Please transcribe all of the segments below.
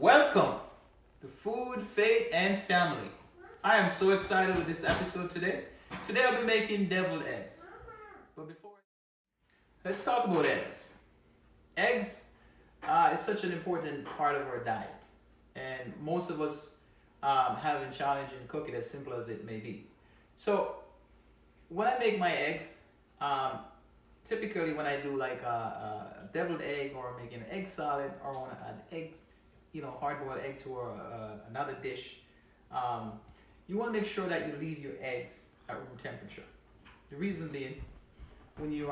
Welcome to Food, Faith, and Family. I am so excited with this episode today. Today I'll be making deviled eggs. But before, let's talk about eggs. Eggs is such an important part of our diet, and most of us have a challenge in cooking as simple as it may be. So when I make my eggs, typically when I do like a deviled egg or making an egg salad or want to add eggs, hard-boiled egg to another dish, you want to make sure that you leave your eggs at room temperature. The reason being, when you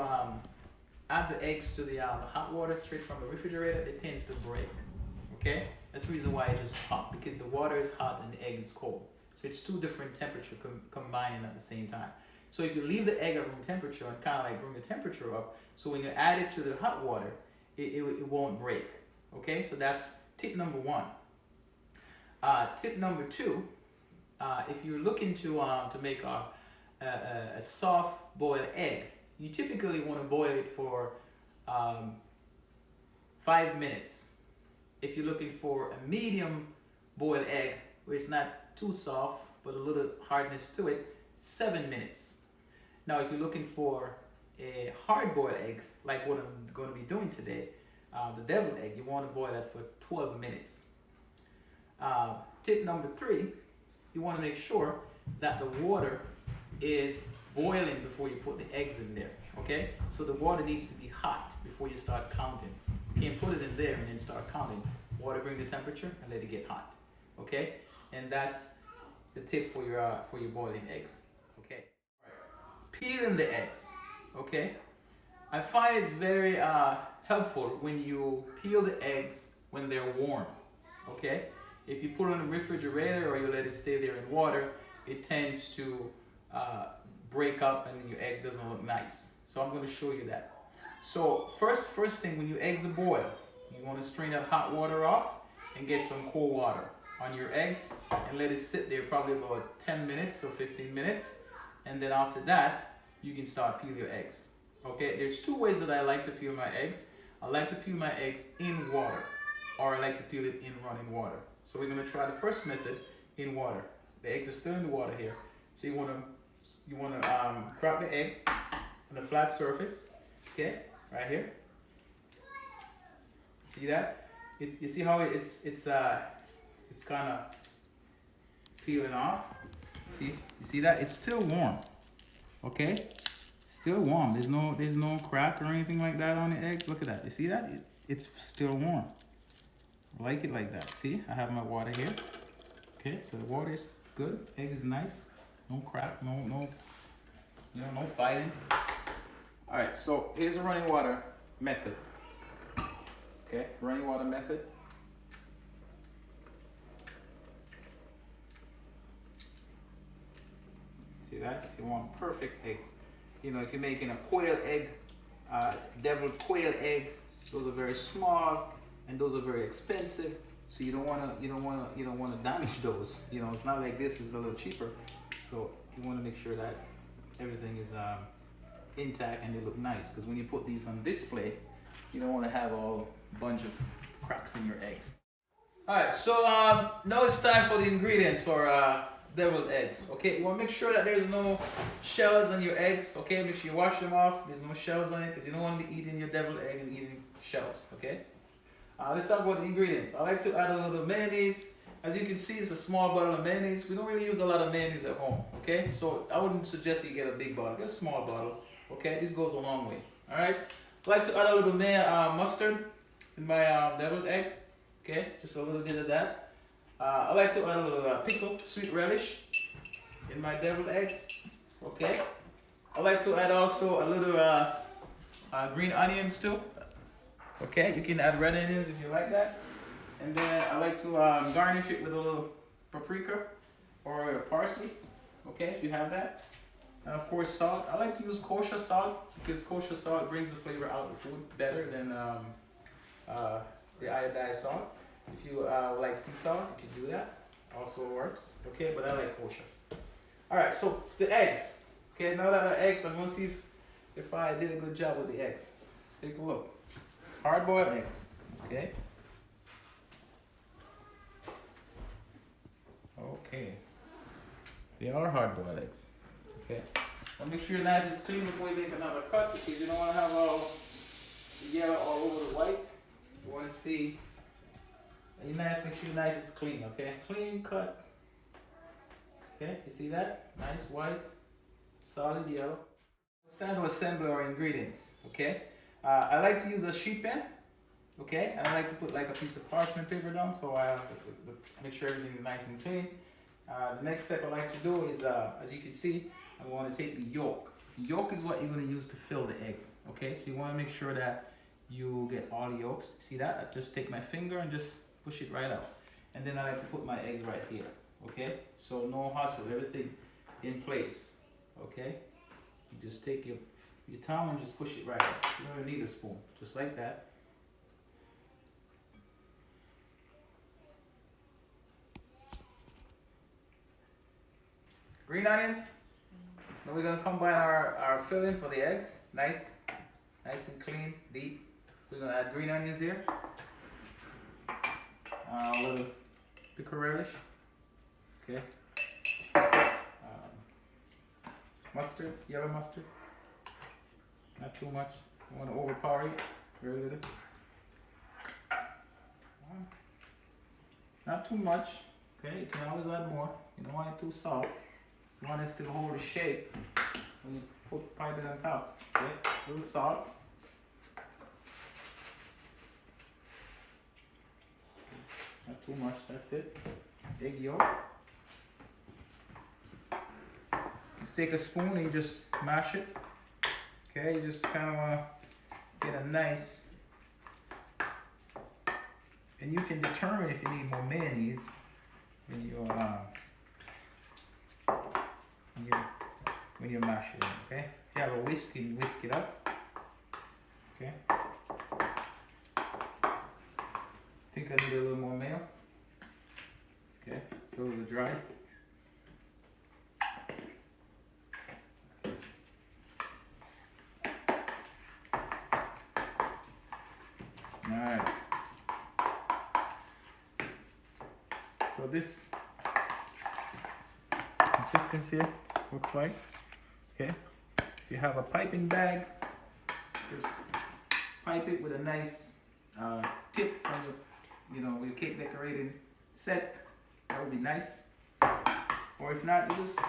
add the eggs to the hot water straight from the refrigerator, it tends to break. Okay, that's the reason why it is hot, because the water is hot and the egg is cold. So it's two different temperatures combining at the same time. So if you leave the egg at room temperature and kind of like bring the temperature up, so when you add it to the hot water, it won't break. Okay, so that's tip number one. Tip number two, if you're looking to make a soft boiled egg, you typically want to boil it for 5 minutes. If you're looking for a medium boiled egg where it's not too soft but a little hardness to it, 7 minutes. Now if you're looking for a hard boiled egg, like what I'm going to be doing today, the deviled egg, you want to boil that for 12 minutes. Tip number three, you want to make sure that the water is boiling before you put the eggs in there. Okay, so the water needs to be hot before you start counting. You can't put it in there and then start counting. Water, bring the temperature and let it get hot. Okay, and that's the tip for your boiling eggs. Okay, peeling the eggs. Okay, I find it very helpful when you peel the eggs when they're warm. Okay, if you put it in the refrigerator or you let it stay there in water, it tends to break up and your egg doesn't look nice. So I'm going to show you that. So first thing, when your eggs are boiled, you want to strain that hot water off and get some cold water on your eggs and let it sit there probably about 10 minutes or 15 minutes. And then after that, you can start peel your eggs. Okay, there's two ways that I like to peel my eggs. I like to peel my eggs in water, or I like to peel it in running water. So we're going to try the first method in water. The eggs are still in the water here. So you want to crack the egg on a flat surface. Okay, right here. See that? You see how it's kind of peeling off. See, you see that? It's still warm. Okay, still warm. There's no crack or anything like that on the eggs. Look at that. You see that? It's still warm. I like it like that. See, I have my water here. Okay, so the water is good. Egg is nice. No crack. No fighting. All right. So here's the running water method. Okay, running water method. See that? You want perfect eggs. If you're making a quail egg, deviled quail eggs, those are very small and those are very expensive. So you don't want to damage those. It's not like this is a little cheaper. So you want to make sure that everything is intact and they look nice. Because when you put these on display, you don't want to have a bunch of cracks in your eggs. All right, so now it's time for the ingredients for deviled eggs. Okay, you want to make sure that there's no shells on your eggs. Okay, make sure you wash them off. There's no shells on it because you don't want to be eating your deviled egg and eating shells. Okay. Let's talk about the ingredients. I like to add a little mayonnaise. As you can see, it's a small bottle of mayonnaise. We don't really use a lot of mayonnaise at home. Okay, so I wouldn't suggest you get a big bottle. Get a small bottle. Okay, this goes a long way. All right. I like to add a little mustard in my deviled egg. Okay, just a little bit of that. I like to add a little pickle, sweet relish in my deviled eggs. Okay. I like to add also a little green onions too. Okay, you can add red onions if you like that. And then I like to garnish it with a little paprika or parsley. Okay, if you have that. And of course salt. I like to use kosher salt because kosher salt brings the flavor out of the food better than the iodized salt. If you like sea salt, you can do that. Also works. Okay, but I like kosher. Alright, so the eggs. Okay, now that our eggs, I'm going to see if I did a good job with the eggs. Let's take a look. Hard boiled eggs. Okay. Okay. They are hard-boiled eggs. Okay. Now make sure your knife is clean before you make another cut, because you don't want to have all the yellow all over the white. You want to see your knife. Make sure your knife is clean. Okay. Clean cut. Okay. You see that? Nice white, solid yellow. It's time to assemble our ingredients. Okay. I like to use a sheet pan. Okay, and I like to put like a piece of parchment paper down, so I make sure everything is nice and clean. The next step I like to do is, as you can see, I want to take the yolk. The yolk is what you're going to use to fill the eggs. Okay, so you want to make sure that you get all the yolks. See that? I just take my finger and just push it right out. And then I like to put my eggs right here. Okay, so no hustle, everything in place. Okay, you just take your tongue and just push it right out. You don't even need a spoon, just like that. Green onions. Now we're gonna combine our filling for the eggs. Nice and clean, deep. We're gonna add green onions here. A little pickle relish. Okay. Mustard, yellow mustard. Not too much. You want to overpower it. Very little. Not too much. Okay, you can always add more. You don't want it too soft. You want it to hold the shape when you pipe it on top. Okay, a little salt. Not too much, that's it. Egg yolk. Just take a spoon and you just mash it. Okay, you just kind of want to get a nice, and you can determine if you need more mayonnaise when you mash it in, okay? If you have a whisk, you whisk it up, okay? I think I need a little more mayo, okay? It's a little dry. Nice. So this consistency looks like, okay? If you have a piping bag, just pipe it with a nice tip from your cake decorating set. That would be nice. Or if not, you just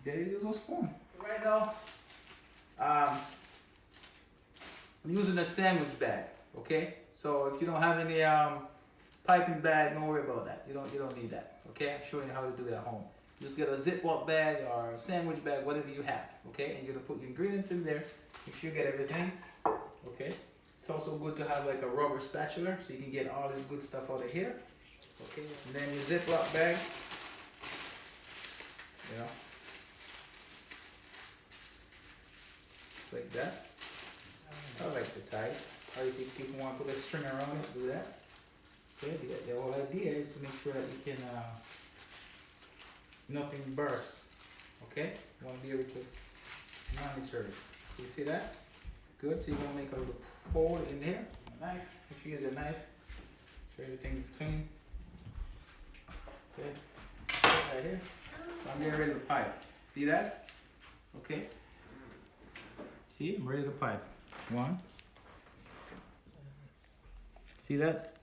use a spoon. Right now, I'm using a sandwich bag. Okay, so if you don't have any piping bag, don't worry about that. You don't need that. Okay, I'm showing you how to do it at home. Just get a Ziploc bag or a sandwich bag, whatever you have. Okay, and you're gonna put your ingredients in there. Make sure you get everything. Okay, it's also good to have like a rubber spatula so you can get all this good stuff out of here. Okay, and then your Ziploc bag. Just like that. I like the tie. Or if people want to put a string around it, do that. Okay, the whole idea is to make sure that you can nothing bursts. Okay, you want to be able to monitor it. So you see that? Good. So you're gonna make a little hole in there. A knife. Make sure you use your knife. Make sure everything's clean. Okay, right here. So I'm getting ready to pipe. See that? Okay. See, I'm ready to pipe. One. See that?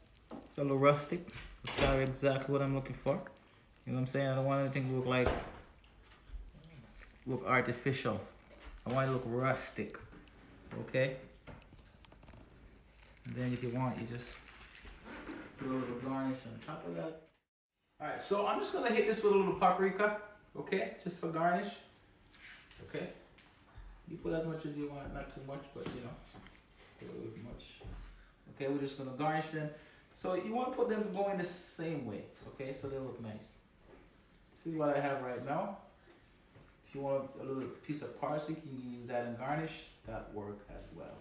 It's a little rustic. It's kind of exactly what I'm looking for. You know what I'm saying? I don't want anything to look artificial. I want it to look rustic. Okay? And then if you want, you just put a little garnish on top of that. Alright, so I'm just gonna hit this with a little paprika. Okay? Just for garnish. Okay? You put as much as you want, not too much, but you know, put a little much. Okay, we're just gonna garnish them. So you want to put them going the same way, okay? So they look nice. This is what I have right now. If you want a little piece of parsley, you can use that and garnish. That work as well.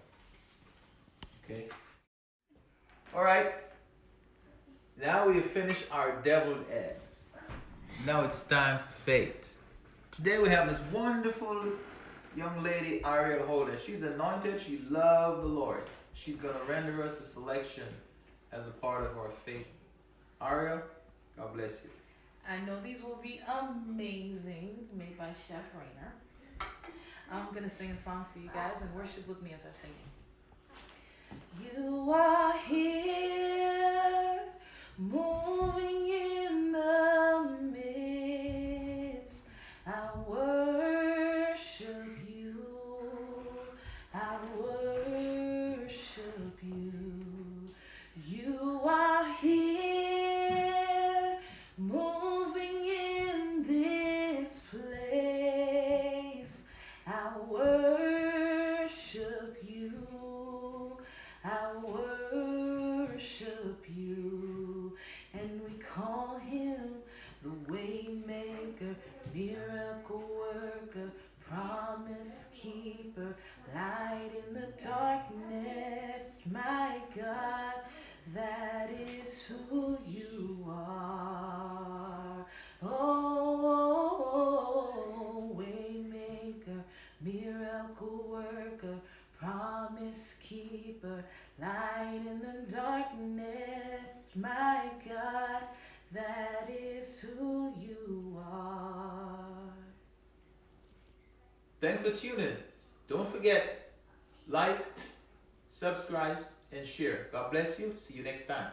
Okay. All right. Now we have finished our deviled eggs. Now it's time for fate. Today we have this wonderful young lady, Ariel Holder. She's anointed. She loves the Lord. She's going to render us a selection as a part of our faith. Ariel, God bless you. I know these will be amazing, made by Chef Rainer. I'm gonna sing a song for you guys and worship with me as I sing it. You are here, moving in the midst. I worship you. I worship you. You are here, moving in this place. I worship you. I worship you. And we call him the Waymaker, miracle worker, promise keeper, light in the darkness. My God, that is who you are. Oh, Waymaker, miracle worker, promise keeper, light in the darkness. My God, that is who you are. Thanks for tuning. Don't forget, like, subscribe, and share. God bless you. See you next time.